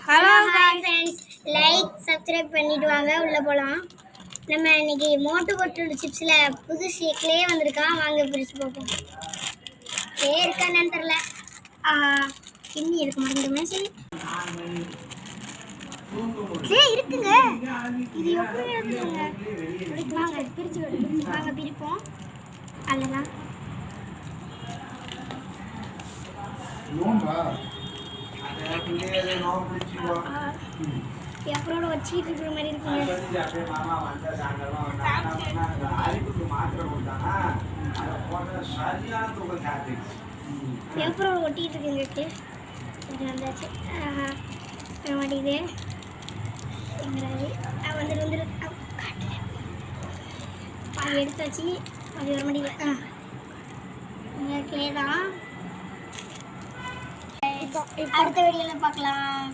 Hello hi friends, like subscribe பண்ணிட்டு வாங்க, உள்ள போலாம். நம்ம இன்னைக்கு மோட்டு பொட்டல் சிப்ஸ்ல புது ஷேக்லே வந்திருக்கான். வாங்க பிரிச்சு பார்ப்போம். இருக்கா என்னன்னு தெரியல. இன்னி இருக்க மாட்டேங்குது. சரி இருக்குங்க. இது எப்படி இருக்குங்க? வாங்க பிரிச்சு வாங்க பிரிப்போம். அல்லதான் எப்பரோட வச்சுக்கிட்டு இருக்கிற மாதிரி இருக்குங்க. எப்பரோட ஒட்டிக்கிட்டு இருக்குங்க. வந்தாச்சு மாட்டேங்குது. எங்கிறாரு வந்துட்டு பாதி எடுத்தாச்சு. அது வர மாட்டேங்குது. கிளே தான். அடுத்த வீடியோவில் பார்க்கலாம்.